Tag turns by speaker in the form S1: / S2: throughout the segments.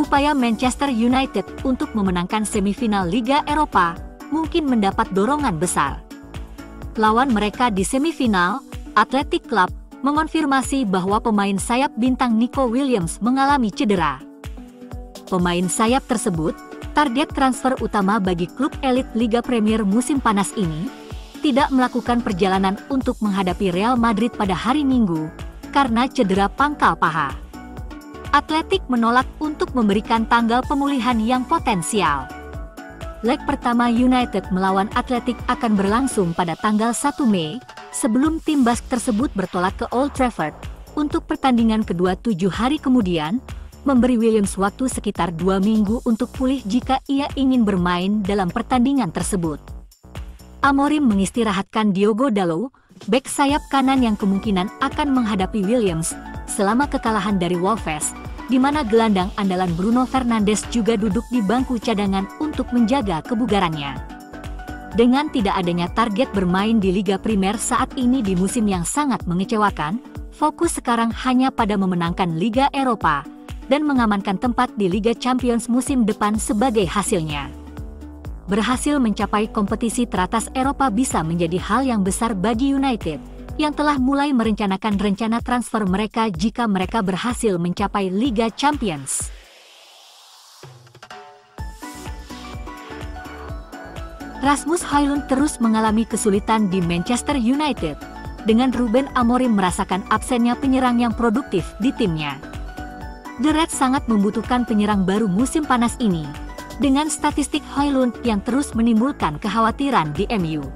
S1: upaya Manchester United untuk memenangkan semifinal Liga Eropa mungkin mendapat dorongan besar. Lawan mereka di semifinal, Athletic Club mengonfirmasi bahwa pemain sayap bintang Nico Williams mengalami cedera. Pemain sayap tersebut, target transfer utama bagi klub elit Liga Premier musim panas ini, tidak melakukan perjalanan untuk menghadapi Real Madrid pada hari Minggu karena cedera pangkal paha. Athletic menolak untuk memberikan tanggal pemulihan yang potensial. Leg pertama United melawan Athletic akan berlangsung pada tanggal 1 Mei, sebelum tim Bask tersebut bertolak ke Old Trafford untuk pertandingan kedua 7 hari kemudian, memberi Williams waktu sekitar 2 minggu untuk pulih jika ia ingin bermain dalam pertandingan tersebut. Amorim mengistirahatkan Diogo Dalot, bek sayap kanan yang kemungkinan akan menghadapi Williams selama kekalahan dari Wolves, di mana gelandang andalan Bruno Fernandes juga duduk di bangku cadangan untuk menjaga kebugarannya. Dengan tidak adanya target bermain di Liga Primer saat ini di musim yang sangat mengecewakan, fokus sekarang hanya pada memenangkan Liga Eropa dan mengamankan tempat di Liga Champions musim depan sebagai hasilnya. Berhasil mencapai kompetisi teratas Eropa bisa menjadi hal yang besar bagi United, yang telah mulai merencanakan rencana transfer mereka jika mereka berhasil mencapai Liga Champions. Rasmus Højlund terus mengalami kesulitan di Manchester United, dengan Ruben Amorim merasakan absennya penyerang yang produktif di timnya. The Reds sangat membutuhkan penyerang baru musim panas ini, dengan statistik Højlund yang terus menimbulkan kekhawatiran di MU.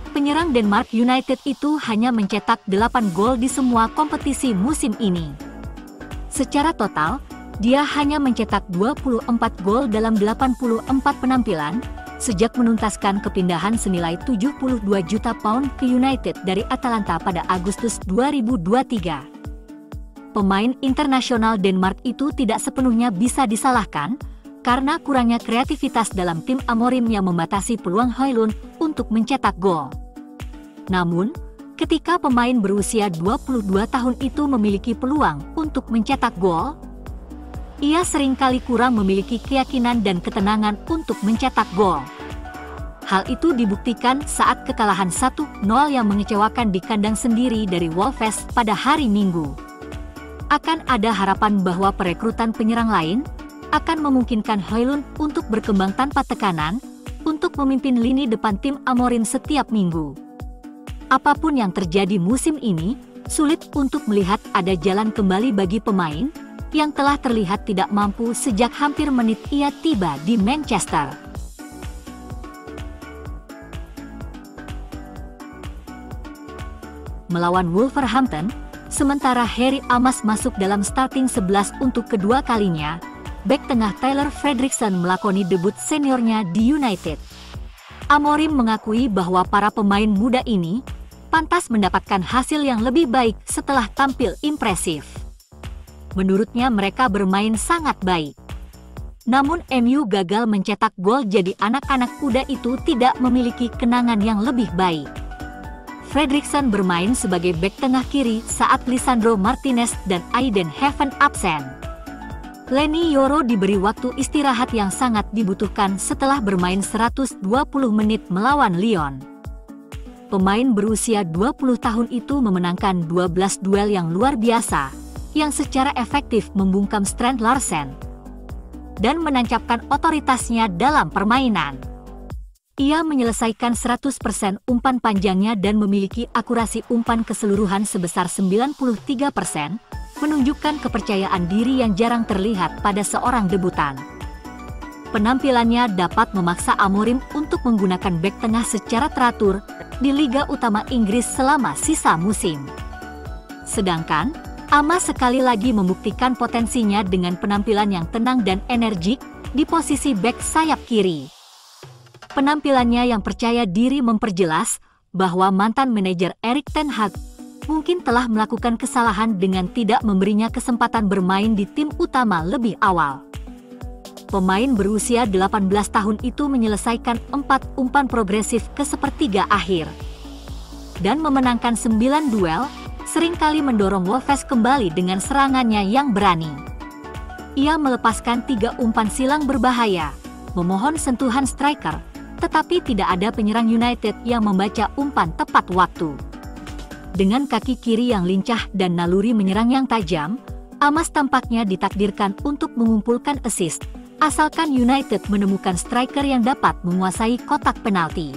S1: Penyerang Denmark United itu hanya mencetak 8 gol di semua kompetisi musim ini. Secara total, dia hanya mencetak 24 gol dalam 84 penampilan, sejak menuntaskan kepindahan senilai 72 juta pound ke United dari Atalanta pada Agustus 2023. Pemain internasional Denmark itu tidak sepenuhnya bisa disalahkan, karena kurangnya kreativitas dalam tim Amorim yang membatasi peluang Højlund untuk mencetak gol. Namun, ketika pemain berusia 22 tahun itu memiliki peluang untuk mencetak gol, ia seringkali kurang memiliki keyakinan dan ketenangan untuk mencetak gol. Hal itu dibuktikan saat kekalahan 1-0 yang mengecewakan di kandang sendiri dari Wolves pada hari Minggu. Akan ada harapan bahwa perekrutan penyerang lain akan memungkinkan Højlund untuk berkembang tanpa tekanan untuk memimpin lini depan tim Amorim setiap minggu. Apapun yang terjadi musim ini, sulit untuk melihat ada jalan kembali bagi pemain yang telah terlihat tidak mampu sejak hampir menit ia tiba di Manchester. Melawan Wolverhampton, sementara Harry Amos masuk dalam starting 11 untuk kedua kalinya, bek tengah Tyler Fredriksson melakoni debut seniornya di United. Amorim mengakui bahwa para pemain muda ini pantas mendapatkan hasil yang lebih baik setelah tampil impresif. Menurutnya mereka bermain sangat baik. Namun MU gagal mencetak gol, jadi anak-anak muda itu tidak memiliki kenangan yang lebih baik. Fredriksson bermain sebagai bek tengah kiri saat Lisandro Martinez dan Aiden Heaven absen. Leny Yoro diberi waktu istirahat yang sangat dibutuhkan setelah bermain 120 menit melawan Lyon. Pemain berusia 20 tahun itu memenangkan 12 duel yang luar biasa, yang secara efektif membungkam Strand Larsen dan menancapkan otoritasnya dalam permainan. Ia menyelesaikan 100% umpan panjangnya dan memiliki akurasi umpan keseluruhan sebesar 93%, menunjukkan kepercayaan diri yang jarang terlihat pada seorang debutan. Penampilannya dapat memaksa Amorim untuk menggunakan bek tengah secara teratur di Liga Utama Inggris selama sisa musim. Sedangkan, Amos sekali lagi membuktikan potensinya dengan penampilan yang tenang dan energik di posisi bek sayap kiri. Penampilannya yang percaya diri memperjelas bahwa mantan manajer Erik ten Hag mungkin telah melakukan kesalahan dengan tidak memberinya kesempatan bermain di tim utama lebih awal. Pemain berusia 18 tahun itu menyelesaikan 4 umpan progresif ke sepertiga akhir dan memenangkan 9 duel, seringkali mendorong Wolves kembali dengan serangannya yang berani. Ia melepaskan 3 umpan silang berbahaya, memohon sentuhan striker, tetapi tidak ada penyerang United yang membaca umpan tepat waktu. Dengan kaki kiri yang lincah dan naluri menyerang yang tajam, Amas tampaknya ditakdirkan untuk mengumpulkan assist, asalkan United menemukan striker yang dapat menguasai kotak penalti.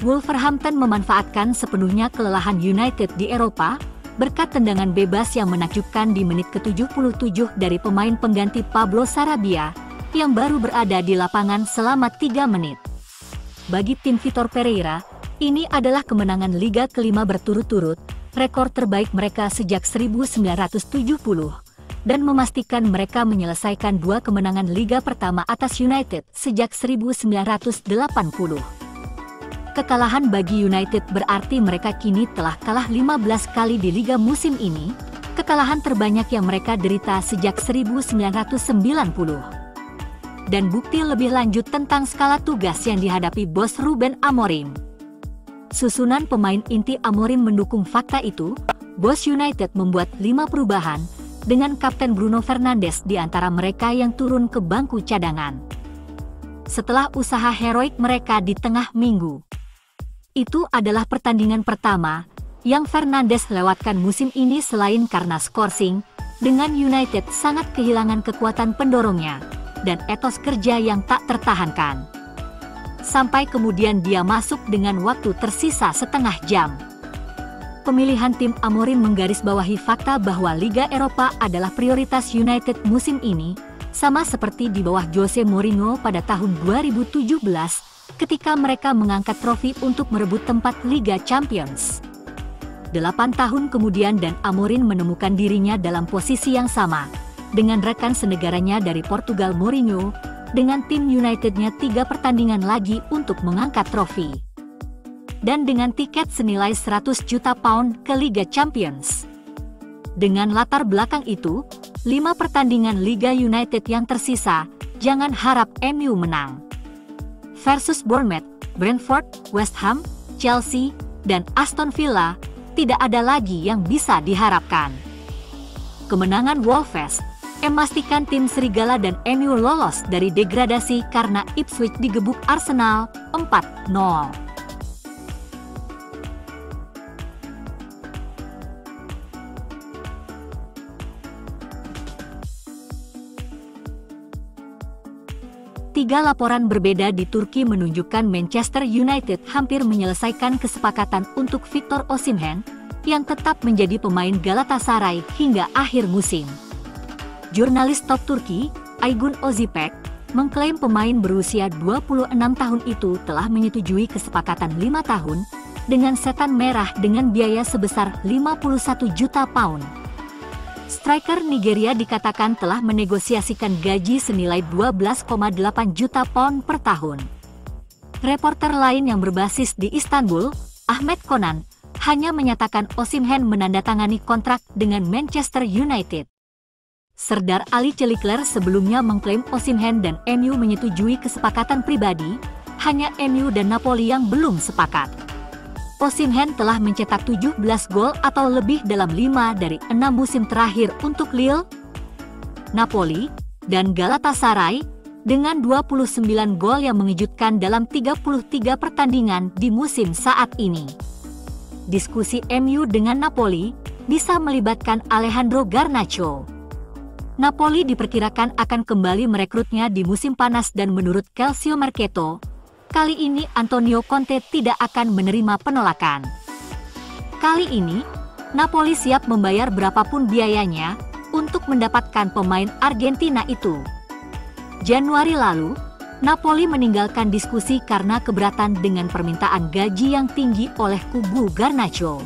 S1: Wolverhampton memanfaatkan sepenuhnya kelelahan United di Eropa, berkat tendangan bebas yang menakjubkan di menit ke-77 dari pemain pengganti Pablo Sarabia, yang baru berada di lapangan selama 3 menit. Bagi tim Vitor Pereira, ini adalah kemenangan Liga kelima berturut-turut, rekor terbaik mereka sejak 1970, dan memastikan mereka menyelesaikan 2 kemenangan Liga pertama atas United sejak 1980. Kekalahan bagi United berarti mereka kini telah kalah 15 kali di Liga musim ini, kekalahan terbanyak yang mereka derita sejak 1990. Dan bukti lebih lanjut tentang skala tugas yang dihadapi bos Ruben Amorim. Susunan pemain inti Amorim mendukung fakta itu, bos United membuat 5 perubahan, dengan Kapten Bruno Fernandes di antara mereka yang turun ke bangku cadangan. Setelah usaha heroik mereka di tengah minggu, itu adalah pertandingan pertama yang Fernandes lewatkan musim ini selain karena skorsing, dengan United sangat kehilangan kekuatan pendorongnya dan etos kerja yang tak tertahankan. Sampai kemudian dia masuk dengan waktu tersisa setengah jam. Pemilihan tim Amorim menggarisbawahi fakta bahwa Liga Eropa adalah prioritas United musim ini, sama seperti di bawah Jose Mourinho pada tahun 2017, ketika mereka mengangkat trofi untuk merebut tempat Liga Champions. 8 tahun kemudian dan Amorim menemukan dirinya dalam posisi yang sama, dengan rekan senegaranya dari Portugal Mourinho, dengan tim Unitednya 3 pertandingan lagi untuk mengangkat trofi. Dan dengan tiket senilai 100 juta pound ke Liga Champions. Dengan latar belakang itu, 5 pertandingan Liga United yang tersisa, jangan harap MU menang. Versus Bournemouth, Brentford, West Ham, Chelsea, dan Aston Villa, tidak ada lagi yang bisa diharapkan. Kemenangan Wolves memastikan tim Serigala dan MU lolos dari degradasi karena Ipswich digebuk Arsenal 4-0. Tiga laporan berbeda di Turki menunjukkan Manchester United hampir menyelesaikan kesepakatan untuk Victor Osimhen, yang tetap menjadi pemain Galatasaray hingga akhir musim. Jurnalis top Turki, Aygun Ozipek, mengklaim pemain berusia 26 tahun itu telah menyetujui kesepakatan 5 tahun, dengan setan merah dengan biaya sebesar 51 juta pound. Striker Nigeria dikatakan telah menegosiasikan gaji senilai 12,8 juta pound per tahun. Reporter lain yang berbasis di Istanbul, Ahmet Konan, hanya menyatakan Osimhen menandatangani kontrak dengan Manchester United. Serdar Ali Celikler sebelumnya mengklaim Osimhen dan MU menyetujui kesepakatan pribadi, hanya MU dan Napoli yang belum sepakat. Osimhen telah mencetak 17 gol atau lebih dalam 5 dari 6 musim terakhir untuk Lille, Napoli, dan Galatasaray, dengan 29 gol yang mengejutkan dalam 33 pertandingan di musim saat ini. Diskusi MU dengan Napoli bisa melibatkan Alejandro Garnacho. Napoli diperkirakan akan kembali merekrutnya di musim panas dan menurut Calcio Mercato, kali ini Antonio Conte tidak akan menerima penolakan. Kali ini, Napoli siap membayar berapapun biayanya untuk mendapatkan pemain Argentina itu. Januari lalu, Napoli meninggalkan diskusi karena keberatan dengan permintaan gaji yang tinggi oleh kubu Garnacho.